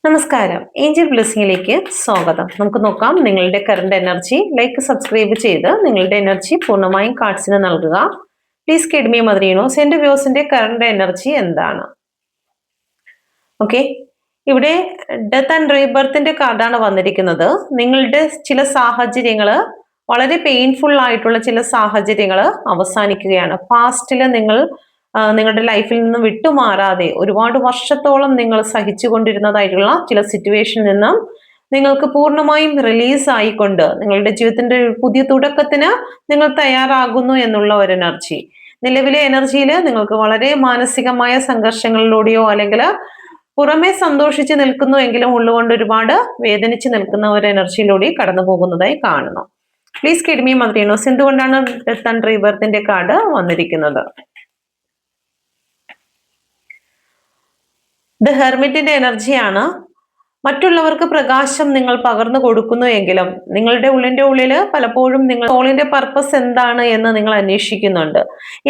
നമസ്കാരം. ഏഞ്ചൽ ബ്ലെസ്സിങ്ങിലേക്ക് സ്വാഗതം. നമുക്ക് നോക്കാം നിങ്ങളുടെ കറണ്ട് എനർജി. ലൈക്ക് സബ്സ്ക്രൈബ് ചെയ്ത് നിങ്ങളുടെ എനർജി പൂർണ്ണമായും കാർഡ്സിന് നൽകുക. Please guide me mother universe. എന്റെ വ്യൂസിന്റെ കറണ്ട് എനർജി എന്താണ്? ഓക്കെ, ഇവിടെ ഡെത്ത് ആൻഡ് റീബർത്തിന്റെ കാർഡാണ് വന്നിരിക്കുന്നത്. നിങ്ങളുടെ ചില സാഹചര്യങ്ങൾ, വളരെ പെയിൻഫുൾ ആയിട്ടുള്ള ചില സാഹചര്യങ്ങൾ അവസാനിക്കുകയാണ്. പാസ്റ്റില് നിങ്ങളുടെ ലൈഫിൽ നിന്ന് വിട്ടുമാറാതെ ഒരുപാട് വർഷത്തോളം നിങ്ങൾ സഹിച്ചുകൊണ്ടിരുന്നതായിട്ടുള്ള ചില സിറ്റുവേഷനിൽ നിന്നും നിങ്ങൾക്ക് പൂർണ്ണമായും റിലീസ് ആയിക്കൊണ്ട് നിങ്ങളുടെ ജീവിതത്തിന്റെ ഒരു പുതിയ തുടക്കത്തിന് നിങ്ങൾ തയ്യാറാകുന്നു എന്നുള്ള ഒരു എനർജി. നിലവിലെ എനർജിയിൽ നിങ്ങൾക്ക് വളരെ മാനസികമായ സംഘർഷങ്ങളിലൂടെയോ അല്ലെങ്കിൽ പുറമെ സന്തോഷിച്ച് നിൽക്കുന്നു എങ്കിലും ഉള്ളുകൊണ്ട് ഒരുപാട് വേദനിച്ച് നിൽക്കുന്ന ഒരു എനർജിയിലൂടെ കടന്നു പോകുന്നതായി കാണുന്നു. Please guide me mother universe. എന്തുകൊണ്ടാണ് ഡെത്ത് ആൻഡ് റീബർത്തിന്റെ കാർഡ് വന്നിരിക്കുന്നത്? ദ ഹെർമിറ്റിന്റെ എനർജിയാണ്. മറ്റുള്ളവർക്ക് പ്രകാശം നിങ്ങൾ പകർന്നു കൊടുക്കുന്നു എങ്കിലും നിങ്ങളുടെ ഉള്ളിൽ പലപ്പോഴും നിങ്ങൾ സോളിന്റെ പർപ്പസ് എന്താണ് എന്ന് നിങ്ങൾ അന്വേഷിക്കുന്നുണ്ട്.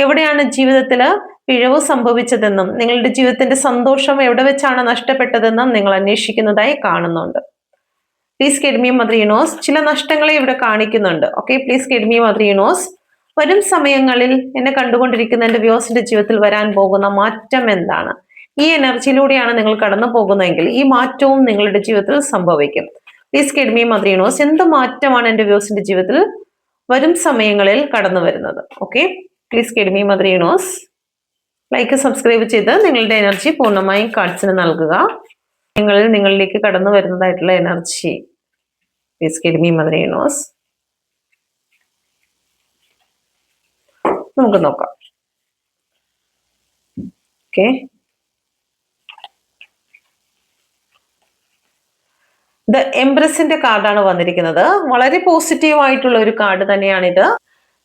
എവിടെയാണ് ജീവിതത്തിൽ പിഴവ് സംഭവിച്ചതെന്നും നിങ്ങളുടെ ജീവിതത്തിന്റെ സന്തോഷം എവിടെ വെച്ചാണ് നഷ്ടപ്പെട്ടതെന്നും നിങ്ങൾ അന്വേഷിക്കുന്നതായി കാണുന്നുണ്ട്. Please guide me mother universe. ചില നഷ്ടങ്ങളെ ഇവിടെ കാണിക്കുന്നുണ്ട്. Okay, please guide me mother universe. വരും സമയങ്ങളിൽ എന്നെ കണ്ടുകൊണ്ടിരിക്കുന്ന എന്റെ വ്യൂസിന്റെ ജീവിതത്തിൽ വരാൻ പോകുന്ന മാറ്റം എന്താണ്? ഈ എനർജിയിലൂടെയാണ് നിങ്ങൾ കടന്നു പോകുന്നതെങ്കിൽ ഈ മാറ്റവും നിങ്ങളുടെ ജീവിതത്തിൽ സംഭവിക്കും. Please guide me mother universe. എന്ത് മാറ്റമാണ് എന്റെ വ്യൂസിന്റെ ജീവിതത്തിൽ വരും സമയങ്ങളിൽ കടന്നു വരുന്നത്? Okay, please guide me mother universe. Like subscribe ചെയ്ത് നിങ്ങളുടെ എനർജി പൂർണ്ണമായും കാർഡ്സിന് നൽകുക. നിങ്ങളിലേക്ക് കടന്നു വരുന്നതായിട്ടുള്ള energy. Please guide me mother universe. നമുക്ക് നോക്കാം. ഓക്കെ, ദ എംപ്രസിന്റെ കാർഡാണ് വന്നിരിക്കുന്നത്. വളരെ പോസിറ്റീവ് ആയിട്ടുള്ള ഒരു കാർഡ് തന്നെയാണിത്.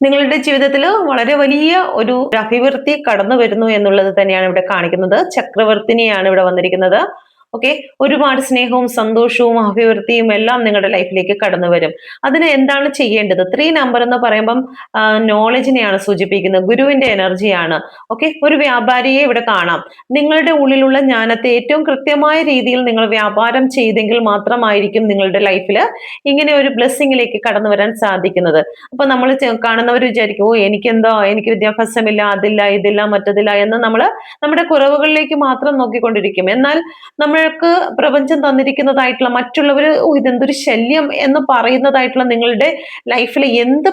നിങ്ങളുടെ ജീവിതത്തിൽ വളരെ വലിയ ഒരു അഭിവൃദ്ധി കടന്നു വരുന്നു എന്നുള്ളത് തന്നെയാണ് ഇവിടെ കാണിക്കുന്നത്. ചക്രവർത്തിനിയാണ് ഇവിടെ വന്നിരിക്കുന്നത്. ഓക്കെ, ഒരുപാട് സ്നേഹവും സന്തോഷവും അഭിവൃദ്ധിയും എല്ലാം നിങ്ങളുടെ ലൈഫിലേക്ക് കടന്നു വരും. അതിന് എന്താണ് ചെയ്യേണ്ടത്? 3 നമ്പർ എന്ന് പറയുമ്പം നോളജിനെയാണ് സൂചിപ്പിക്കുന്നത്, ഗുരുവിന്റെ എനർജിയാണ്. ഓക്കെ, ഒരു വ്യാപാരിയെ ഇവിടെ കാണാം. നിങ്ങളുടെ ഉള്ളിലുള്ള ജ്ഞാനത്തെ ഏറ്റവും കൃത്യമായ രീതിയിൽ നിങ്ങൾ വ്യാപാരം ചെയ്തെങ്കിൽ മാത്രമായിരിക്കും നിങ്ങളുടെ ലൈഫിൽ ഇങ്ങനെ ഒരു ബ്ലെസ്സിങ്ങിലേക്ക് കടന്നു വരാൻ സാധിക്കുന്നത്. അപ്പൊ നമ്മൾ കാണുന്നവർ വിചാരിക്കും, എനിക്ക് വിദ്യാഭ്യാസമില്ല, അതില്ല, ഇതില്ല, മറ്റതില്ല എന്ന് നമ്മുടെ കുറവുകളിലേക്ക് മാത്രം നോക്കിക്കൊണ്ടിരിക്കും. എന്നാൽ നമ്മൾക്ക് പ്രപഞ്ചം തന്നിരിക്കുന്നതായിട്ടുള്ള മറ്റുള്ളവർ ഇതെന്തൊരു ശല്യം എന്ന് പറയുന്നതായിട്ടുള്ള നിങ്ങളുടെ ലൈഫിൽ എന്ത്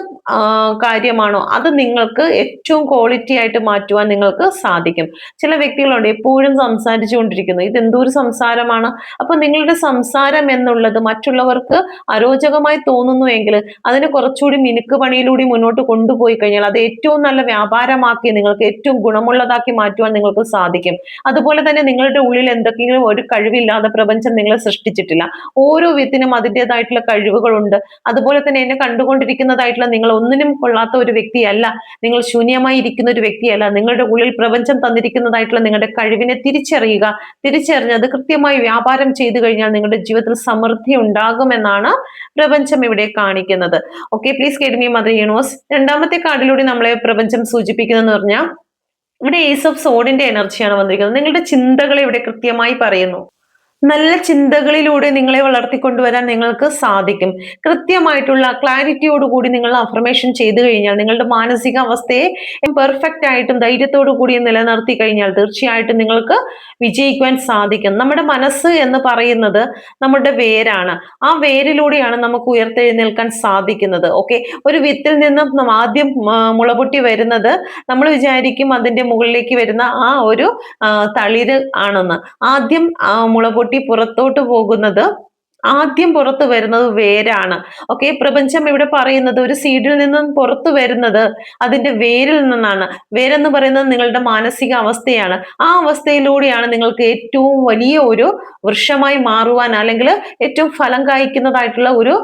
കാര്യമാണോ അത് നിങ്ങൾക്ക് ഏറ്റവും ക്വാളിറ്റി ആയിട്ട് മാറ്റുവാൻ നിങ്ങൾക്ക് സാധിക്കും. ചില വ്യക്തികളുണ്ട് എപ്പോഴും സംസാരിച്ചു കൊണ്ടിരിക്കുന്നു, ഇതെന്തൊരു സംസാരമാണ്. അപ്പൊ നിങ്ങളുടെ സംസാരം എന്നുള്ളത് മറ്റുള്ളവർക്ക് അരോചകമായി തോന്നുന്നു എങ്കിൽ അതിന് കുറച്ചുകൂടി മിനുക്ക് പണിയിലൂടെ മുന്നോട്ട് കൊണ്ടുപോയി കഴിഞ്ഞാൽ അത് ഏറ്റവും നല്ല വ്യാപാരമാക്കി നിങ്ങൾക്ക് ഏറ്റവും ഗുണമുള്ളതാക്കി മാറ്റുവാൻ നിങ്ങൾക്ക് സാധിക്കും. അതുപോലെ തന്നെ നിങ്ങളുടെ ഉള്ളിൽ എന്തെങ്കിലും ഒരു കഴിവില്ലാതെ പ്രപഞ്ചം നിങ്ങളെ സൃഷ്ടിച്ചിട്ടില്ല. ഓരോ വ്യക്തിനും അതിൻ്റെതായിട്ടുള്ള കഴിവുകളുണ്ട്. അതുപോലെ തന്നെ എന്നെ കണ്ടുകൊണ്ടിരിക്കുന്നതായിട്ടുള്ള നിങ്ങൾ ഒന്നിനും കൊള്ളാത്ത ഒരു വ്യക്തിയല്ല, നിങ്ങൾ ശൂന്യമായി ഇരിക്കുന്ന ഒരു വ്യക്തിയല്ല. നിങ്ങളുടെ ഉള്ളിൽ പ്രപഞ്ചം തന്നിരിക്കുന്നതായിട്ടുള്ള നിങ്ങളുടെ കഴിവിനെ തിരിച്ചറിഞ്ഞ് അത് കൃത്യമായി വ്യാപാരം ചെയ്തു കഴിഞ്ഞാൽ നിങ്ങളുടെ ജീവിതത്തിൽ സമൃദ്ധി ഉണ്ടാകുമെന്നാണ് പ്രപഞ്ചം ഇവിടെ കാണിക്കുന്നത്. Okay, please guide me mother universe. രണ്ടാമത്തെ കാർഡിലൂടെ നമ്മളെ പ്രപഞ്ചം സൂചിപ്പിക്കുന്നതെന്ന് പറഞ്ഞാൽ ഇവിടെ ഏസ് ഓഫ് സോഡിന്റെ എനർജിയാണ് വന്നിരിക്കുന്നത്. നിങ്ങളുടെ ചിന്തകളെ ഇവിടെ കൃത്യമായി പറയുന്നു. നല്ല ചിന്തകളിലൂടെ നിങ്ങളെ വളർത്തിക്കൊണ്ടുവരാൻ നിങ്ങൾക്ക് സാധിക്കും. കൃത്യമായിട്ടുള്ള ക്ലാരിറ്റിയോടുകൂടി നിങ്ങൾ അഫർമേഷൻ ചെയ്തു കഴിഞ്ഞാൽ നിങ്ങളുടെ മാനസികാവസ്ഥയെ പെർഫെക്റ്റ് ആയിട്ടും ധൈര്യത്തോടു കൂടി നിലനിർത്തി കഴിഞ്ഞാൽ തീർച്ചയായിട്ടും നിങ്ങൾക്ക് വിജയിക്കുവാൻ സാധിക്കും. നമ്മുടെ മനസ്സ് എന്ന് പറയുന്നത് നമ്മുടെ വേരാണ്. ആ വേരിലൂടെയാണ് നമുക്ക് ഉയർത്തെഴുന്നേൽക്കാൻ സാധിക്കുന്നത്. ഓക്കെ, ഒരു വിത്തിൽ നിന്നും ആദ്യം മുളപൊട്ടി വരുന്നത് നമ്മൾ വിചാരിക്കും അതിന്റെ മുകളിലേക്ക് വരുന്ന ആ ഒരു തളിര് ആണെന്ന്. ആദ്യം മുളപൊട്ടി പുറത്തോട്ട് പോകുന്നത്, ആദ്യം പുറത്തു വരുന്നത് വേരാണ്. ഓക്കെ, പ്രപഞ്ചം ഇവിടെ പറയുന്നത് ഒരു സീഡിൽ നിന്നും പുറത്തു വരുന്നത് അതിന്റെ വേരിൽ നിന്നാണ്. വേരെന്ന് പറയുന്നത് നിങ്ങളുടെ മാനസിക അവസ്ഥയാണ്. ആ അവസ്ഥയിലൂടെയാണ് നിങ്ങൾക്ക് ഏറ്റവും വലിയ ഒരു വൃക്ഷമായി മാറുവാൻ അല്ലെങ്കിൽ ഏറ്റവും ഫലം കായ്ക്കുന്നതായിട്ടുള്ള ഒരു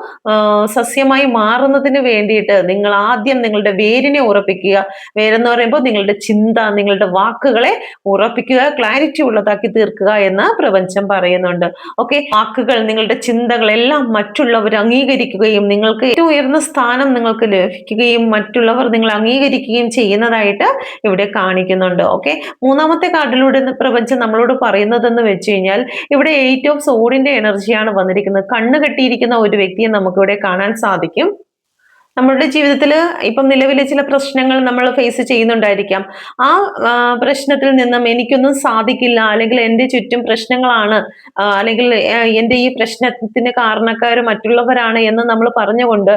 സസ്യമായി മാറുന്നതിന് വേണ്ടിയിട്ട് നിങ്ങൾ ആദ്യം നിങ്ങളുടെ വേരിനെ ഉറപ്പിക്കുക. വേരെന്ന് പറയുമ്പോൾ നിങ്ങളുടെ ചിന്ത, നിങ്ങളുടെ വാക്കുകളെ ഉറപ്പിക്കുക, ക്ലാരിറ്റി ഉള്ളതാക്കി തീർക്കുക എന്ന് പ്രപഞ്ചം പറയുന്നുണ്ട്. ഓക്കെ, വാക്കുകൾ, നിങ്ങളുടെ ചിന്തകളെല്ലാം മറ്റുള്ളവർ അംഗീകരിക്കുകയും നിങ്ങൾക്ക് ഏറ്റവും ഉയർന്ന സ്ഥാനം നിങ്ങൾക്ക് ലഭിക്കുകയും മറ്റുള്ളവർ നിങ്ങൾ അംഗീകരിക്കുകയും ചെയ്യുന്നതായിട്ട് ഇവിടെ കാണിക്കുന്നുണ്ട്. ഓക്കെ, മൂന്നാമത്തെ കാർഡിലൂടെ പ്രപഞ്ചം നമ്മളോട് പറയുന്നതെന്ന് വെച്ച് കഴിഞ്ഞാൽ ഇവിടെ 8 ഓഫ് സോഡിന്റെ എനർജിയാണ് വന്നിരിക്കുന്നത്. കണ്ണ് കെട്ടിയിരിക്കുന്ന ഒരു വ്യക്തിയെ നമുക്കിവിടെ കാണാൻ സാധിക്കും. നമ്മളുടെ ജീവിതത്തിൽ ഇപ്പം നിലവിലെ ചില പ്രശ്നങ്ങൾ നമ്മൾ ഫേസ് ചെയ്യുന്നുണ്ടായിരിക്കാം. ആ പ്രശ്നത്തിൽ നിന്നും എനിക്കൊന്നും സാധിക്കില്ല, അല്ലെങ്കിൽ എൻ്റെ ചുറ്റും പ്രശ്നങ്ങളാണ്, അല്ലെങ്കിൽ എൻ്റെ ഈ പ്രശ്നത്തിന് കാരണക്കാർ മറ്റുള്ളവരാണ് എന്ന് നമ്മൾ പറഞ്ഞുകൊണ്ട്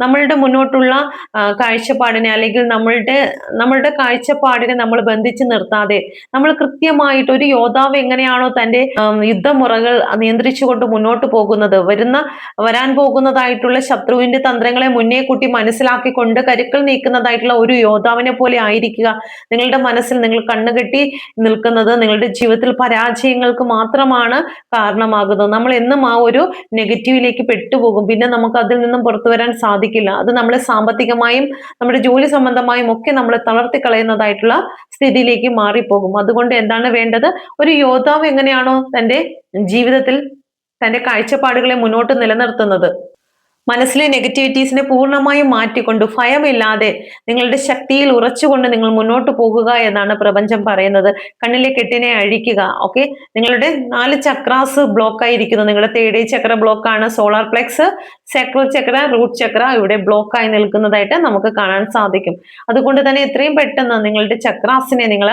നമ്മളുടെ മുന്നോട്ടുള്ള കാഴ്ചപ്പാടിനെ, അല്ലെങ്കിൽ നമ്മളുടെ കാഴ്ചപ്പാടിനെ നമ്മൾ ബന്ധിച്ച് നിർത്താതെ നമ്മൾ കൃത്യമായിട്ട് ഒരു യോദ്ധാവ് എങ്ങനെയാണോ തൻ്റെ യുദ്ധമുറകൾ നിയന്ത്രിച്ചുകൊണ്ട് മുന്നോട്ട് പോകുന്നത്, വരാൻ പോകുന്നതായിട്ടുള്ള ശത്രുവിന്റെ തന്ത്രങ്ങളെ മുന്നേ കൂട്ടി മനസ്സിലാക്കിക്കൊണ്ട് കരുക്കൾ നീക്കുന്നതായിട്ടുള്ള ഒരു യോദ്ധാവിനെ പോലെ ആയിരിക്കുക. നിങ്ങളുടെ മനസ്സിൽ നിങ്ങൾ കണ്ണുകെട്ടി നിൽക്കുന്നത് നിങ്ങളുടെ ജീവിതത്തിൽ പരാജയങ്ങൾക്ക് മാത്രമാണ് കാരണമാകുന്നത്. നമ്മൾ എന്നും ആ ഒരു നെഗറ്റീവിലേക്ക് പെട്ടുപോകും. പിന്നെ നമുക്ക് അതിൽ നിന്നും പുറത്തു വരാൻ സാധിക്കില്ല. അത് നമ്മളെ സാമ്പത്തികമായും നമ്മുടെ ജോലി സംബന്ധമായും ഒക്കെ നമ്മളെ തളർത്തി കളയുന്നതായിട്ടുള്ള സ്ഥിതിയിലേക്ക് മാറിപ്പോകും. അതുകൊണ്ട് എന്താണ് വേണ്ടത്? ഒരു യോദ്ധാവ് എങ്ങനെയാണോ തൻ്റെ ജീവിതത്തിൽ തൻ്റെ കാഴ്ചപ്പാടുകളെ മുന്നോട്ട് നിലനിർത്തുന്നത്, മനസ്സിലെ നെഗറ്റിവിറ്റീസിനെ പൂർണ്ണമായും മാറ്റിക്കൊണ്ട് ഭയമില്ലാതെ നിങ്ങളുടെ ശക്തിയിൽ ഉറച്ചുകൊണ്ട് നിങ്ങൾ മുന്നോട്ട് പോകുക എന്നാണ് പ്രപഞ്ചം പറയുന്നത്. കണ്ണിലെ കെട്ടിനെ അഴിക്കുക. ഓക്കെ, നിങ്ങളുടെ 4 ചക്രാസ് ബ്ലോക്ക് ആയിരിക്കുന്നു. നിങ്ങളുടെ 3rd ചക്ര ബ്ലോക്കാണ്. സോളാർ പ്ലെക്സ്, സക്രൽ ചക്ര, റൂട്ട് ചക്ര ഇവിടെ ബ്ലോക്കായി നിൽക്കുന്നതായിട്ട് നമുക്ക് കാണാൻ സാധിക്കും. അതുകൊണ്ട് തന്നെ എത്രയും പെട്ടെന്ന് നിങ്ങളുടെ ചക്രാസിനെ നിങ്ങൾ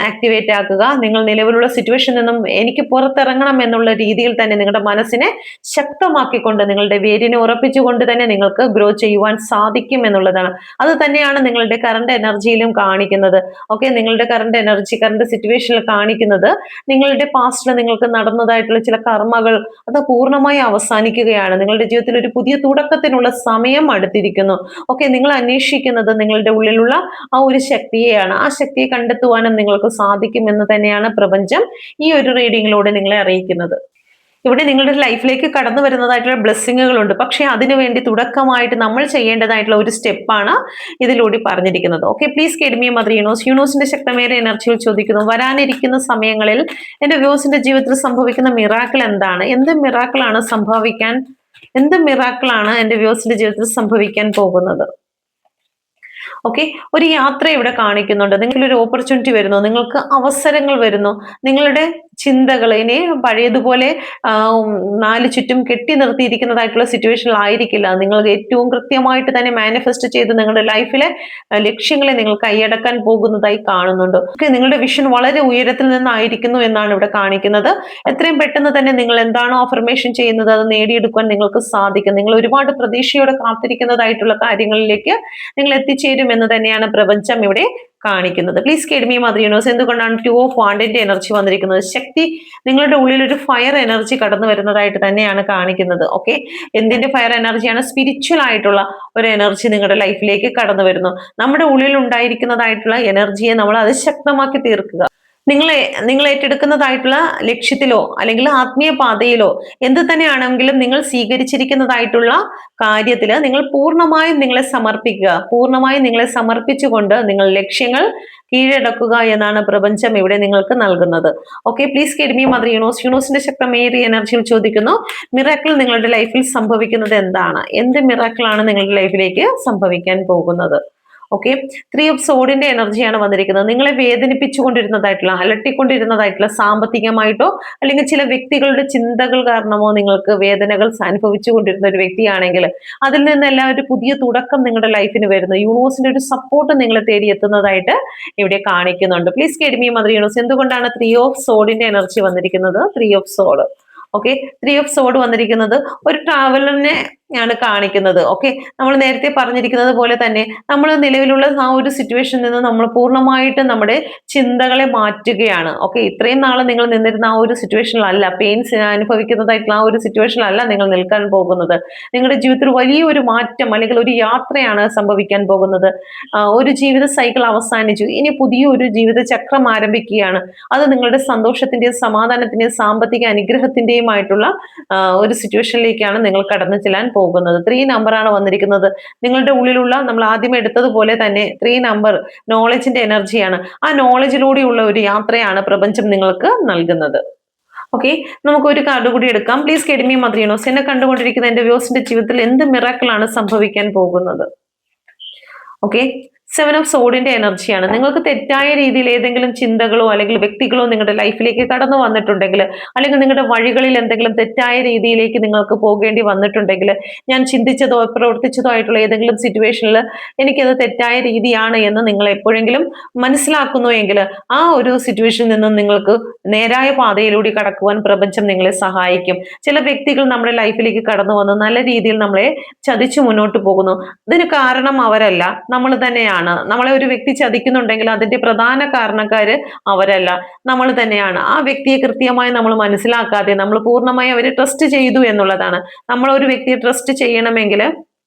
ആക്ടിവേറ്റ് ആക്കുക. നിങ്ങൾ നിലവിലുള്ള സിറ്റുവേഷനിൽ നിന്നും എനിക്ക് പുറത്തിറങ്ങണം എന്നുള്ള രീതിയിൽ തന്നെ നിങ്ങളുടെ മനസ്സിനെ ശക്തമാക്കിക്കൊണ്ട് നിങ്ങളുടെ വേരിനെ ഉറപ്പിച്ചുകൊണ്ട് തന്നെ നിങ്ങൾക്ക് ഗ്രോ ചെയ്യുവാൻ സാധിക്കും എന്നുള്ളതാണ്. അത് തന്നെയാണ് നിങ്ങളുടെ കറണ്ട് എനർജിയിലും കാണിക്കുന്നത്. ഓക്കെ, നിങ്ങളുടെ കറണ്ട് എനർജി, കറണ്ട് സിറ്റുവേഷനിൽ കാണിക്കുന്നത് നിങ്ങളുടെ പാസ്റ്റിൽ നിങ്ങൾക്ക് നടന്നതായിട്ടുള്ള ചില കർമ്മകൾ അത് പൂർണ്ണമായി അവസാനിക്കുകയാണ്. നിങ്ങളുടെ ജീവിതത്തിൽ ഒരു പുതിയ തുടക്കത്തിനുള്ള സമയം അടുത്തിരിക്കുന്നു. ഓക്കെ, നിങ്ങൾ അന്വേഷിക്കുന്നത് നിങ്ങളുടെ ഉള്ളിലുള്ള ആ ഒരു ശക്തിയെയാണ്. ആ ശക്തിയെ കണ്ടെത്തുവാനും നിങ്ങൾക്ക് സാധിക്കുമെന്ന് തന്നെയാണ് പ്രപഞ്ചം ഈ ഒരു റീഡിങ്ങിലൂടെ നിങ്ങളെ അറിയിക്കുന്നത്. ഇവിടെ നിങ്ങളുടെ ലൈഫിലേക്ക് കടന്നു വരുന്നതായിട്ടുള്ള ബ്ലെസ്സിങ്ങുകളുണ്ട്. പക്ഷെ അതിനുവേണ്ടി തുടക്കമായിട്ട് നമ്മൾ ചെയ്യേണ്ടതായിട്ടുള്ള ഒരു സ്റ്റെപ്പാണ് ഇതിലൂടെ പറഞ്ഞിരിക്കുന്നത്. ഓക്കെ, പ്ലീസ് കെഡ്മി മദർ യൂണോസിന്റെ ശക്തമേറിയ എനർജിയിൽ ചോദിക്കുന്നു, വരാനിരിക്കുന്ന സമയങ്ങളിൽ എൻ്റെ വ്യൂസിന്റെ ജീവിതത്തിൽ സംഭവിക്കുന്ന മിറാക്കിൾ എന്താണ്? എന്ത് മിറാക്കിളാണ് എൻ്റെ വ്യൂസിന്റെ ജീവിതത്തിൽ സംഭവിക്കാൻ പോകുന്നത്? ഓക്കെ, ഒരു യാത്ര ഇവിടെ കാണിക്കുന്നുണ്ട്. നിങ്ങളൊരു ഓപ്പർച്യൂണിറ്റി വരുന്നു, നിങ്ങൾക്ക് അവസരങ്ങൾ വരുന്നു. നിങ്ങളുടെ ചിന്തകൾ ഇനി പഴയതുപോലെ 4 ചുറ്റും കെട്ടി നിർത്തിയിരിക്കുന്നതായിട്ടുള്ള സിറ്റുവേഷനിലായിരിക്കില്ല. നിങ്ങൾ ഏറ്റവും കൃത്യമായിട്ട് തന്നെ മാനിഫെസ്റ്റ് ചെയ്ത് നിങ്ങളുടെ ലൈഫിലെ ലക്ഷ്യങ്ങളെ നിങ്ങൾ കൈയടക്കാൻ പോകുന്നതായി കാണുന്നുണ്ട്. ഓക്കെ, നിങ്ങളുടെ വിഷൻ വളരെ ഉയരത്തിൽ നിന്നായിരിക്കുന്നു എന്നാണ് ഇവിടെ കാണിക്കുന്നത്. എത്രയും പെട്ടെന്ന് തന്നെ നിങ്ങൾ എന്താണോ അഫർമേഷൻ ചെയ്യുന്നത് അത് നേടിയെടുക്കാൻ നിങ്ങൾക്ക് സാധിക്കും. നിങ്ങൾ ഒരുപാട് പ്രതീക്ഷയോടെ കാത്തിരിക്കുന്നതായിട്ടുള്ള കാര്യങ്ങളിലേക്ക് നിങ്ങൾ എത്തിച്ചേരുമെന്ന് തന്നെയാണ് പ്രപഞ്ചം ഇവിടെ കാണിക്കുന്നത്. പ്ലീസ് കെഡ്മി മദർ യൂണിവേഴ്സ്, എന്തുകൊണ്ടാണ് 2 ഓഫ് വാണ്ടിന്റെ എനർജി വന്നിരിക്കുന്നത്? ശക്തി, നിങ്ങളുടെ ഉള്ളിൽ ഒരു ഫയർ എനർജി കടന്നു വരുന്നതായിട്ട് തന്നെയാണ് കാണിക്കുന്നത്. ഓക്കെ, എന്തിന്റെ ഫയർ എനർജിയാണ്? സ്പിരിച്വൽ ആയിട്ടുള്ള ഒരു എനർജി നിങ്ങളുടെ ലൈഫിലേക്ക് കടന്നു വരുന്നു. നമ്മുടെ ഉള്ളിൽ ഉണ്ടായിരിക്കുന്നതായിട്ടുള്ള എനർജിയെ നമ്മൾ അത് ശക്തമാക്കി തീർക്കുക. നിങ്ങൾ ഏറ്റെടുക്കുന്നതായിട്ടുള്ള ലക്ഷ്യത്തിലോ അല്ലെങ്കിൽ ആത്മീയ പാതയിലോ എന്ത് തന്നെയാണെങ്കിലും നിങ്ങൾ സ്വീകരിച്ചിരിക്കുന്നതായിട്ടുള്ള കാര്യത്തിൽ നിങ്ങൾ പൂർണ്ണമായും നിങ്ങളെ സമർപ്പിക്കുക. പൂർണ്ണമായും നിങ്ങളെ സമർപ്പിച്ചുകൊണ്ട് നിങ്ങൾ ലക്ഷ്യങ്ങൾ കീഴടക്കുക എന്നാണ് പ്രപഞ്ചം ഇവിടെ നിങ്ങൾക്ക് നൽകുന്നത്. ഓക്കെ, പ്ലീസ് കെഡ്മി മദർ യൂണിവേഴ്സിന്റെ ശക്തമേറിയ എനർജിയിൽ ചോദിക്കുന്നു, മിറാക്കിൾ നിങ്ങളുടെ ലൈഫിൽ സംഭവിക്കുന്നത് എന്താണ്? എന്ത് മിറാക്കിളാണ് നിങ്ങളുടെ ലൈഫിലേക്ക് സംഭവിക്കാൻ പോകുന്നത്? ഓക്കെ, 3 ഓഫ് സോഡിന്റെ എനർജിയാണ് വന്നിരിക്കുന്നത്. നിങ്ങളെ വേദനിപ്പിച്ചുകൊണ്ടിരുന്നതായിട്ടുള്ള, അലട്ടിക്കൊണ്ടിരുന്നതായിട്ടുള്ള സാമ്പത്തികമായിട്ടോ അല്ലെങ്കിൽ ചില വ്യക്തികളുടെ ചിന്തകൾ കാരണമോ നിങ്ങൾക്ക് വേദനകൾ അനുഭവിച്ചു കൊണ്ടിരുന്ന ഒരു വ്യക്തിയാണെങ്കിൽ അതിൽ നിന്നെല്ലാം ഒരു പുതിയ തുടക്കം നിങ്ങളുടെ ലൈഫിന് വരുന്നു. യൂണിവേഴ്സിന്റെ ഒരു സപ്പോർട്ട് നിങ്ങളെ തേടി എത്തുന്നതായിട്ട് ഇവിടെ കാണിക്കുന്നുണ്ട്. പ്ലീസ് കെഡ്മി മദർ യൂണിവേഴ്സ്, എന്തുകൊണ്ടാണ് 3 ഓഫ് സോഡിന്റെ എനർജി വന്നിരിക്കുന്നത്? 3 ഓഫ് സോഡ്. ഓക്കെ, 3 ഓഫ് സോഡ് വന്നിരിക്കുന്നത് ഒരു ട്രാവലറിനെ ആണ് കാണിക്കുന്നത്. ഓക്കെ, നമ്മൾ നേരത്തെ പറഞ്ഞിരിക്കുന്നത് പോലെ തന്നെ നമ്മൾ നിലവിലുള്ള ആ ഒരു സിറ്റുവേഷനിൽ നിന്ന് നമ്മൾ പൂർണ്ണമായിട്ട് നമ്മുടെ ചിന്തകളെ മാറ്റുകയാണ്. ഓക്കെ, ഇത്രയും നാൾ നിങ്ങൾ നിന്നിരുന്ന ആ ഒരു സിറ്റുവേഷനിലല്ല, പെയിൻസ് അനുഭവിക്കുന്നതായിട്ടുള്ള ആ ഒരു സിറ്റുവേഷനിലല്ല നിങ്ങൾ നിൽക്കാൻ പോകുന്നത്. നിങ്ങളുടെ ജീവിതത്തിൽ വലിയൊരു മാറ്റം അല്ലെങ്കിൽ ഒരു യാത്രയാണ് സംഭവിക്കാൻ പോകുന്നത്. ഒരു ജീവിത സൈക്കിൾ അവസാനിച്ചു, ഇനി പുതിയൊരു ജീവിത ചക്രം ആരംഭിക്കുകയാണ്. അത് നിങ്ങളുടെ സന്തോഷത്തിന്റെയും സമാധാനത്തിന്റെയും സാമ്പത്തിക അനുഗ്രഹത്തിന്റെയുമായിട്ടുള്ള ഒരു സിറ്റുവേഷനിലേക്കാണ് നിങ്ങൾ കടന്നു ചെല്ലാൻ പോകുന്നത്. 3 നമ്പറാണ് വന്നിരിക്കുന്നത്. നിങ്ങളുടെ ഉള്ളിലുള്ള, നമ്മൾ ആദ്യം എടുത്തതുപോലെ തന്നെ 3 നമ്പർ നോളജിന്റെ എനർജിയാണ്. ആ നോളജിലൂടെയുള്ള ഒരു യാത്രയാണ് പ്രപഞ്ചം നിങ്ങൾക്ക് നൽകുന്നത്. ഓക്കെ, നമുക്ക് ഒരു കാർഡ് കൂടി എടുക്കാം. Please guide me mother universe. എന്നെ കണ്ടുകൊണ്ടിരിക്കുന്ന എന്റെ വ്യൂസിന്റെ ജീവിതത്തിൽ എന്ത് മിറാക്കിൾ ആണ് സംഭവിക്കാൻ പോകുന്നത്? ഓക്കെ, 7 ഓഫ് സോഡിന്റെ എനർജിയാണ്. നിങ്ങൾക്ക് തെറ്റായ രീതിയിൽ ഏതെങ്കിലും ചിന്തകളോ അല്ലെങ്കിൽ വ്യക്തികളോ നിങ്ങളുടെ ലൈഫിലേക്ക് കടന്നു വന്നിട്ടുണ്ടെങ്കിൽ, അല്ലെങ്കിൽ നിങ്ങളുടെ വഴികളിൽ എന്തെങ്കിലും തെറ്റായ രീതിയിലേക്ക് നിങ്ങൾക്ക് പോകേണ്ടി വന്നിട്ടുണ്ടെങ്കിൽ, ഞാൻ ചിന്തിച്ചതോ പ്രവർത്തിച്ചതോ ആയിട്ടുള്ള ഏതെങ്കിലും സിറ്റുവേഷനിൽ എനിക്കത് തെറ്റായ രീതിയാണ് എന്ന് നിങ്ങൾ എപ്പോഴെങ്കിലും മനസ്സിലാക്കുന്നു എങ്കിൽ, ആ ഒരു സിറ്റുവേഷനിൽ നിന്നും നിങ്ങൾക്ക് നേരായ പാതയിലൂടെ കടക്കുവാൻ പ്രപഞ്ചം നിങ്ങളെ സഹായിക്കും. ചില വ്യക്തികൾ നമ്മുടെ ലൈഫിലേക്ക് കടന്നു വന്ന് നല്ല രീതിയിൽ നമ്മളെ ചതിച്ചു മുന്നോട്ട് പോകുന്നു. ഇതിന് കാരണം അവരല്ല, നമ്മൾ തന്നെയാണ്. നമ്മളെ ഒരു വ്യക്തി ചതിക്കുന്നുണ്ടെങ്കിൽ അതിന്റെ പ്രധാന കാരണക്കാര് അവരല്ല, നമ്മൾ തന്നെയാണ്. ആ വ്യക്തിയെ കൃത്യമായി നമ്മൾ മനസ്സിലാക്കാതെ നമ്മൾ പൂർണ്ണമായി അവരെ ട്രസ്റ്റ് ചെയ്തു എന്നുള്ളതാണ്. നമ്മൾ ഒരു വ്യക്തിയെ ട്രസ്റ്റ് ചെയ്യണമെങ്കിൽ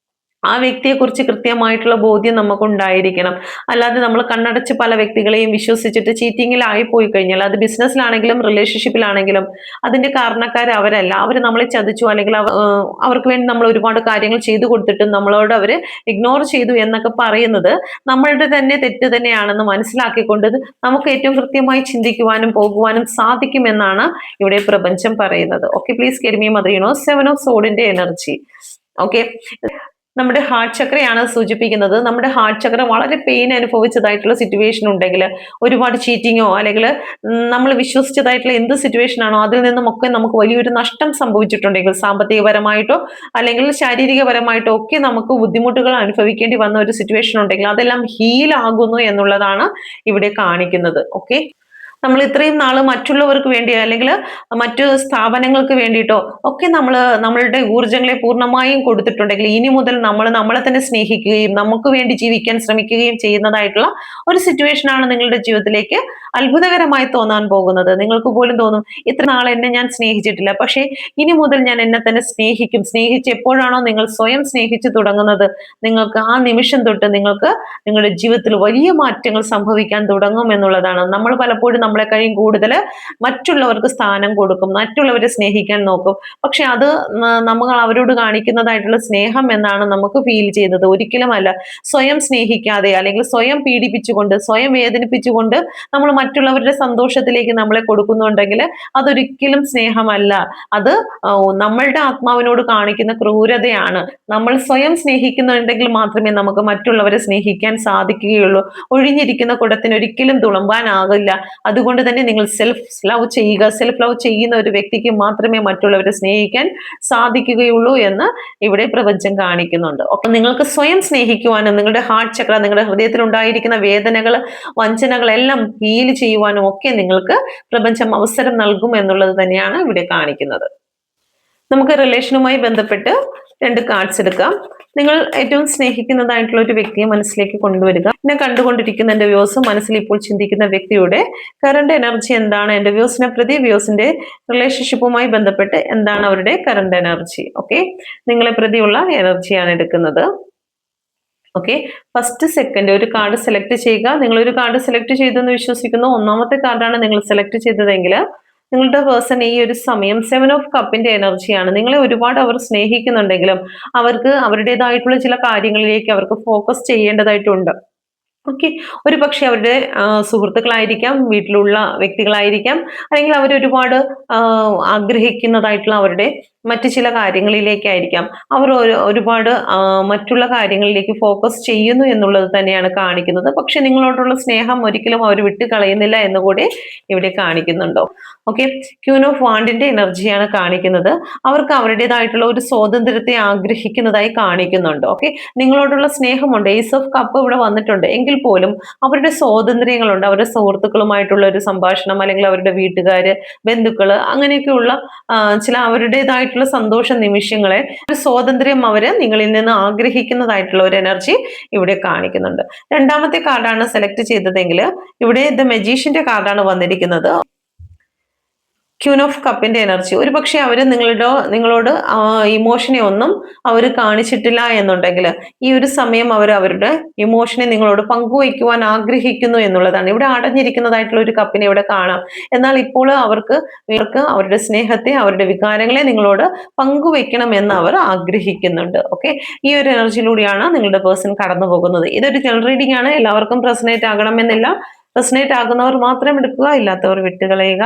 ആ വ്യക്തിയെക്കുറിച്ച് കൃത്യമായിട്ടുള്ള ബോധ്യം നമുക്കുണ്ടായിരിക്കണം. അല്ലാതെ നമ്മൾ കണ്ണടച്ച് പല വ്യക്തികളെയും വിശ്വസിച്ചിട്ട് ചീറ്റിങ്ങിലായി പോയി കഴിഞ്ഞാൽ, അത് ബിസിനസ്സിലാണെങ്കിലും റിലേഷൻഷിപ്പിലാണെങ്കിലും, അതിന്റെ കാരണക്കാർ അവരല്ല. അവർ നമ്മളെ ചതിച്ചു, അല്ലെങ്കിൽ അവർക്ക് വേണ്ടി നമ്മൾ ഒരുപാട് കാര്യങ്ങൾ ചെയ്തു കൊടുത്തിട്ടും നമ്മളോട് അവര് ഇഗ്നോർ ചെയ്തു എന്നൊക്കെ പറയുന്നത് നമ്മളുടെ തന്നെ തെറ്റ് തന്നെയാണെന്ന് മനസ്സിലാക്കിക്കൊണ്ട് നമുക്ക് ഏറ്റവും കൃത്യമായി ചിന്തിക്കുവാനും പോകുവാനും സാധിക്കുമെന്നാണ് ഇവിടെ പ്രപഞ്ചം പറയുന്നത്. Okay, please get me mother universe 7 of സോഡിന്റെ എനർജി. ഓക്കെ, നമ്മുടെ ഹാർട്ട് ചക്രയാണ് സൂചിപ്പിക്കുന്നത്. നമ്മുടെ ഹാർട്ട് ചക്ര വളരെ പെയിൻ അനുഭവിച്ചതായിട്ടുള്ള സിറ്റുവേഷൻ ഉണ്ടെങ്കിൽ, ഒരുപാട് ചീറ്റിങ്ങോ അല്ലെങ്കിൽ നമ്മൾ വിശ്വസിച്ചതായിട്ടുള്ള എന്ത് സിറ്റുവേഷൻ ആണോ അതിൽ നിന്നുമൊക്കെ നമുക്ക് വലിയൊരു നഷ്ടം സംഭവിച്ചിട്ടുണ്ടെങ്കിൽ, സാമ്പത്തികപരമായിട്ടോ അല്ലെങ്കിൽ ശാരീരികപരമായിട്ടോ ഒക്കെ നമുക്ക് ബുദ്ധിമുട്ടുകൾ അനുഭവിക്കേണ്ടി വന്ന ഒരു സിറ്റുവേഷൻ ഉണ്ടെങ്കിൽ, അതെല്ലാം ഹീൽ ആകുന്നു എന്നുള്ളതാണ് ഇവിടെ കാണിക്കുന്നത്. ഓക്കെ, നമ്മൾ ഇത്രയും നാള് മറ്റുള്ളവർക്ക് വേണ്ടി അല്ലെങ്കിൽ മറ്റു സ്ഥാപനങ്ങൾക്ക് വേണ്ടിയിട്ടോ ഒക്കെ നമ്മളുടെ ഊർജ്ജങ്ങളെ പൂർണ്ണമായും കൊടുത്തിട്ടുണ്ടെങ്കിൽ, ഇനി മുതൽ നമ്മൾ നമ്മളെ തന്നെ സ്നേഹിക്കുകയും നമുക്ക് വേണ്ടി ജീവിക്കാൻ ശ്രമിക്കുകയും ചെയ്യുന്നതായിട്ടുള്ള ഒരു സിറ്റുവേഷൻ ആണ് നിങ്ങളുടെ ജീവിതത്തിലേക്ക് അത്ഭുതകരമായി തോന്നാൻ പോകുന്നത്. നിങ്ങൾക്ക് പോലും തോന്നും, ഇത്ര നാൾ എന്നെ ഞാൻ സ്നേഹിച്ചിട്ടില്ല, പക്ഷേ ഇനി മുതൽ ഞാൻ എന്നെ തന്നെ സ്നേഹിക്കും. സ്നേഹിച്ച് എപ്പോഴാണോ നിങ്ങൾ സ്വയം സ്നേഹിച്ചു തുടങ്ങുന്നത്, നിങ്ങൾക്ക് ആ നിമിഷം തൊട്ട് നിങ്ങൾക്ക് നിങ്ങളുടെ ജീവിതത്തിൽ വലിയ മാറ്റങ്ങൾ സംഭവിക്കാൻ തുടങ്ങും എന്നുള്ളതാണ്. നമ്മൾ പലപ്പോഴും നമ്മളെ കഴിയും കൂടുതൽ മറ്റുള്ളവർക്ക് സ്ഥാനം കൊടുക്കും, മറ്റുള്ളവരെ സ്നേഹിക്കാൻ നോക്കും. പക്ഷെ അത് നമ്മൾ അവരോട് കാണിക്കുന്നതായിട്ടുള്ള സ്നേഹം എന്നാണ് നമുക്ക് ഫീൽ ചെയ്യുന്നത്. ഒരിക്കലുമല്ല. സ്വയം സ്നേഹിക്കാതെ അല്ലെങ്കിൽ സ്വയം പീഡിപ്പിച്ചുകൊണ്ട് സ്വയം വേദനിപ്പിച്ചുകൊണ്ട് നമ്മൾ മറ്റുള്ളവരുടെ സന്തോഷത്തിലേക്ക് നമ്മളെ കൊടുക്കുന്നുണ്ടെങ്കിൽ അതൊരിക്കലും സ്നേഹമല്ല. അത് നമ്മളുടെ ആത്മാവിനോട് കാണിക്കുന്ന ക്രൂരതയാണ്. നമ്മൾ സ്വയം സ്നേഹിക്കുന്നുണ്ടെങ്കിൽ മാത്രമേ നമുക്ക് മറ്റുള്ളവരെ സ്നേഹിക്കാൻ സാധിക്കുകയുള്ളൂ. ഒഴിഞ്ഞിരിക്കുന്ന കുടത്തിന് ഒരിക്കലും തുളുമ്പാനാകില്ല. അതുകൊണ്ട് തന്നെ നിങ്ങൾ സെൽഫ് ലവ് ചെയ്യുക. സെൽഫ് ലവ് ചെയ്യുന്ന ഒരു വ്യക്തിക്ക് മാത്രമേ മറ്റുള്ളവരെ സ്നേഹിക്കാൻ സാധിക്കുകയുള്ളൂ എന്ന് ഇവിടെ പ്രപഞ്ചം കാണിക്കുന്നുണ്ട്. അപ്പൊ നിങ്ങൾക്ക് സ്വയം സ്നേഹിക്കുവാനും നിങ്ങളുടെ ഹാർട്ട് ചക്ര, നിങ്ങളുടെ ഹൃദയത്തിൽ ഉണ്ടായിരിക്കുന്ന വേദനകൾ, വഞ്ചനകളെല്ലാം ഹീൽ ചെയ്യുവാനും ഒക്കെ നിങ്ങൾക്ക് പ്രപഞ്ചം അവസരം നൽകും എന്നുള്ളത് തന്നെയാണ് ഇവിടെ കാണിക്കുന്നത്. നമുക്ക് റിലേഷനുമായി ബന്ധപ്പെട്ട് 2 കാർഡ്സ് എടുക്കാം. നിങ്ങൾ ഏറ്റവും സ്നേഹിക്കുന്നതായിട്ടുള്ള ഒരു വ്യക്തിയെ മനസ്സിലേക്ക് കൊണ്ടുവരിക. എന്നെ കണ്ടുകൊണ്ടിരിക്കുന്ന എന്റെ വ്യൂസ്, മനസ്സിൽ ഇപ്പോൾ ചിന്തിക്കുന്ന വ്യക്തിയുടെ കറണ്ട് എനർജി എന്താണ്, എന്റെ വ്യൂസിനെ പ്രതി വ്യൂസിന്റെ റിലേഷൻഷിപ്പുമായി ബന്ധപ്പെട്ട് എന്താണ് അവരുടെ കറണ്ട് എനർജി. ഓക്കെ, നിങ്ങളെ പ്രതിയുള്ള എനർജിയാണ് എടുക്കുന്നത്. ഓക്കെ, ഫസ്റ്റ് സെക്കൻഡ് ഒരു കാർഡ് സെലക്ട് ചെയ്യുക. നിങ്ങൾ ഒരു കാർഡ് സെലക്ട് ചെയ്തെന്ന് വിശ്വസിക്കുന്നു. 1ാമത്തെ കാർഡാണ് നിങ്ങൾ സെലക്ട് ചെയ്തതെങ്കിൽ, നിങ്ങളുടെ പേഴ്സൺ ഈ ഒരു സമയം 7 ഓഫ് കപ്പിന്റെ എനർജിയാണ്. നിങ്ങളെ ഒരുപാട് അവർ സ്നേഹിക്കുന്നുണ്ടെങ്കിലും അവർക്ക് അവരുടേതായിട്ടുള്ള ചില കാര്യങ്ങളിലേക്ക് അവർക്ക് ഫോക്കസ് ചെയ്യേണ്ടതായിട്ടുണ്ട്. ഓക്കെ, ഒരു പക്ഷെ അവരുടെ സുഹൃത്തുക്കളായിരിക്കാം, വീട്ടിലുള്ള വ്യക്തികളായിരിക്കാം, അല്ലെങ്കിൽ അവർ ഒരുപാട് ആഗ്രഹിക്കുന്നതായിട്ടുള്ള അവരുടെ മറ്റു ചില കാര്യങ്ങളിലേക്കായിരിക്കാം. അവർ ഒരുപാട് മറ്റുള്ള കാര്യങ്ങളിലേക്ക് ഫോക്കസ് ചെയ്യുന്നു എന്നുള്ളത് തന്നെയാണ് കാണിക്കുന്നത്. പക്ഷെ നിങ്ങളോടുള്ള സ്നേഹം ഒരിക്കലും അവർ വിട്ട് കളയുന്നില്ല എന്നുകൂടി ഇവിടെ കാണിക്കുന്നുണ്ടോ. ഓക്കെ, ക്യൂൻ ഓഫ് വാണ്ടിന്റെ എനർജിയാണ് കാണിക്കുന്നത്. അവർക്ക് അവരുടേതായിട്ടുള്ള ഒരു സ്വാതന്ത്ര്യത്തെ ആഗ്രഹിക്കുന്നതായി കാണിക്കുന്നുണ്ട്. ഓക്കെ, നിങ്ങളോടുള്ള സ്നേഹമുണ്ട്. ഏസ് ഓഫ് കപ്പ് ഇവിടെ വന്നിട്ടുണ്ട്. എങ്കിൽ പോലും അവരുടെ സ്വാതന്ത്ര്യങ്ങളുണ്ട്. അവരുടെ സുഹൃത്തുക്കളുമായിട്ടുള്ള ഒരു സംഭാഷണം, അല്ലെങ്കിൽ അവരുടെ വീട്ടുകാര്, ബന്ധുക്കള്, അങ്ങനെയൊക്കെയുള്ള ചില അവരുടേതായിട്ടുള്ള സന്തോഷ നിമിഷങ്ങളെ, ഒരു സ്വാതന്ത്ര്യം അവര് നിങ്ങളിൽ നിന്ന് ആഗ്രഹിക്കുന്നതായിട്ടുള്ള ഒരു എനർജി ഇവിടെ കാണിക്കുന്നുണ്ട്. 2ാമത്തെ കാർഡാണ് സെലക്ട് ചെയ്തതെങ്കിൽ, ഇവിടെ ദ മജീഷ്യന്റെ കാർഡാണ് വന്നിരിക്കുന്നത്. ക്യൂൻ ഓഫ് കപ്പിന്റെ എനർജി. ഒരു പക്ഷെ അവര് നിങ്ങളോട് ഇമോഷനെ ഒന്നും അവർ കാണിച്ചിട്ടില്ല എന്നുണ്ടെങ്കിൽ, ഈ ഒരു സമയം അവർ അവരുടെ ഇമോഷനെ നിങ്ങളോട് പങ്കുവയ്ക്കുവാൻ ആഗ്രഹിക്കുന്നു എന്നുള്ളതാണ്. ഇവിടെ അടഞ്ഞിരിക്കുന്നതായിട്ടുള്ള ഒരു കപ്പിനെ ഇവിടെ കാണാം. എന്നാൽ ഇപ്പോൾ അവർക്ക് അവരുടെ സ്നേഹത്തെ, അവരുടെ വികാരങ്ങളെ നിങ്ങളോട് പങ്കുവെക്കണം എന്ന് അവർ ആഗ്രഹിക്കുന്നുണ്ട്. ഓക്കെ, ഈ ഒരു എനർജിയിലൂടെയാണ് നിങ്ങളുടെ പേഴ്സൺ കടന്നു പോകുന്നത്. ഇതൊരു ജനറൽ റീഡിംഗ് ആണ്. എല്ലാവർക്കും റെസനേറ്റ് ആകണമെന്നില്ല. റെസനേറ്റ് ആകുന്നവർ മാത്രം എടുക്കുക, ഇല്ലാത്തവർ വിട്ടുകളയുക.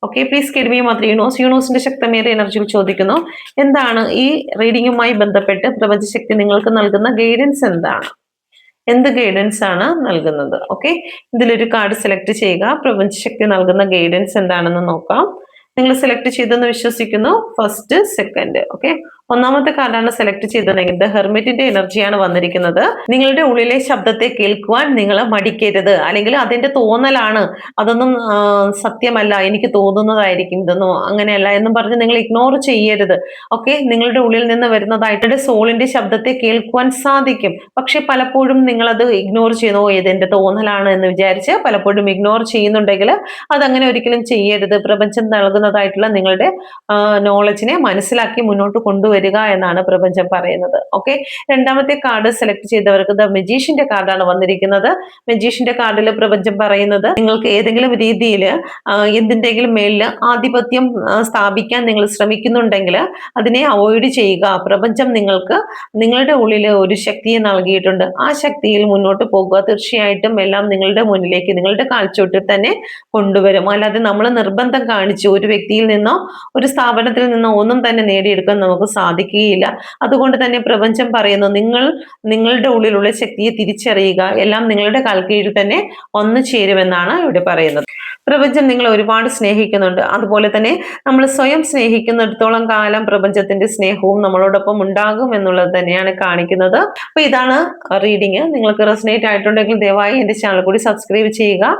Okay, please give me mother universe. യൂണിവേഴ്സിന്റെ ശക്തമേറിയ എനർജിയിൽ ചോദിക്കുന്നു, എന്താണ് ഈ റീഡിങ്ങുമായി ബന്ധപ്പെട്ട് പ്രപഞ്ചശക്തി നിങ്ങൾക്ക് നൽകുന്ന ഗൈഡൻസ് എന്താണ്? എന്ത് ഗൈഡൻസ് ആണ് നൽകുന്നത്? ഓക്കെ, ഇതിലൊരു കാർഡ് സെലക്ട് ചെയ്യുക. പ്രപഞ്ചശക്തി നൽകുന്ന ഗൈഡൻസ് എന്താണെന്ന് നോക്കാം. നിങ്ങൾ സെലക്ട് ചെയ്തെന്ന് വിശ്വസിക്കുന്നു. First, second. ഓക്കെ, ഒന്നാമത്തെ കാർഡാണ് സെലക്ട് ചെയ്തതെങ്കിൽ ദ ഹെർമിറ്റിന്റെ എനർജിയാണ് വന്നിരിക്കുന്നത്. നിങ്ങളുടെ ഉള്ളിലെ ശബ്ദത്തെ കേൾക്കുവാൻ നിങ്ങൾ മടിക്കരുത്, അല്ലെങ്കിൽ അതിന്റെ തോന്നലാണ്, അതൊന്നും സത്യമല്ല, എനിക്ക് തോന്നുന്നതായിരിക്കും, ഇതൊന്നും അങ്ങനെയല്ല എന്നും പറഞ്ഞ് നിങ്ങൾ ഇഗ്നോർ ചെയ്യരുത്. ഓക്കെ, നിങ്ങളുടെ ഉള്ളിൽ നിന്ന് വരുന്നതായിട്ട് സോളിന്റെ ശബ്ദത്തെ കേൾക്കുവാൻ സാധിക്കും. പക്ഷെ പലപ്പോഴും നിങ്ങളത് ഇഗ്നോർ ചെയ്യുന്നു. ഇതെന്റെ തോന്നലാണ് എന്ന് വിചാരിച്ച് പലപ്പോഴും ഇഗ്നോർ ചെയ്യുന്നുണ്ടെങ്കിൽ അതങ്ങനെ ഒരിക്കലും ചെയ്യരുത്. പ്രപഞ്ചം നൽകുന്നതായിട്ടുള്ള നിങ്ങളുടെ നോളജിനെ മനസ്സിലാക്കി മുന്നോട്ട് കൊണ്ടുവരിക എന്നാണ് പ്രപഞ്ചം പറയുന്നത്. ഓക്കെ, രണ്ടാമത്തെ കാർഡ് സെലക്ട് ചെയ്തവർക്ക് ദ മജീഷ്യന്റെ കാർഡാണ് വന്നിരിക്കുന്നത്. മജീഷ്യന്റെ കാർഡിൽ പ്രപഞ്ചം പറയുന്നത്, നിങ്ങൾക്ക് ഏതെങ്കിലും രീതിയിൽ എന്തിന്റെങ്കിലും മേലിൽ ആധിപത്യം സ്ഥാപിക്കാൻ നിങ്ങൾ ശ്രമിക്കുന്നുണ്ടെങ്കിൽ അതിനെ അവോയ്ഡ് ചെയ്യുക. പ്രപഞ്ചം നിങ്ങൾക്ക് നിങ്ങളുടെ ഉള്ളിൽ ഒരു ശക്തിയെ നൽകിയിട്ടുണ്ട്. ആ ശക്തിയിൽ മുന്നോട്ട് പോകുക. തീർച്ചയായിട്ടും എല്ലാം നിങ്ങളുടെ മുന്നിലേക്ക്, നിങ്ങളുടെ കാൽച്ചുവട്ടിൽ തന്നെ കൊണ്ടുവരും. അല്ലാതെ നമ്മൾ നിർബന്ധം കാണിച്ചു ഒരു വ്യക്തിയിൽ നിന്നോ ഒരു സ്ഥാപനത്തിൽ നിന്നോ ഒന്നും തന്നെ നേടിയെടുക്കാൻ നമുക്ക് സാധിക്കുകയില്ല. അതുകൊണ്ട് തന്നെ പ്രപഞ്ചം പറയുന്നു, നിങ്ങളുടെ ഉള്ളിലുള്ള ശക്തിയെ തിരിച്ചറിയുക, എല്ലാം നിങ്ങളുടെ കാൽക്കീഴിൽ തന്നെ വന്നു ചേരുമെന്നാണ് ഇവിടെ പറയുന്നത്. പ്രപഞ്ചം നിങ്ങളെ ഒരുപാട് സ്നേഹിക്കുന്നുണ്ട്. അതുപോലെ തന്നെ നമ്മൾ സ്വയം സ്നേഹിക്കുന്നിടത്തോളം കാലം പ്രപഞ്ചത്തിന്റെ സ്നേഹവും നമ്മളോടൊപ്പം ഉണ്ടാകും എന്നുള്ളത് തന്നെയാണ് കാണിക്കുന്നത്. അപ്പൊ ഇതാണ് റീഡിങ്. നിങ്ങൾക്ക് റെസനേറ്റ് ആയിട്ടുണ്ടെങ്കിൽ ദയവായി എന്റെ ചാനൽ കൂടി സബ്സ്ക്രൈബ് ചെയ്യുക.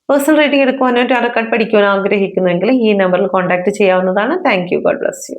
പേഴ്സണൽ റീഡിംഗ് എടുക്കുവാനായിട്ട് ടാരോ കാർഡ് പഠിക്കുവാൻ ആഗ്രഹിക്കുന്നുവെങ്കിൽ ഈ നമ്പറിൽ കോൺടാക്ട് ചെയ്യാവുന്നതാണ്. Thank you. God bless you.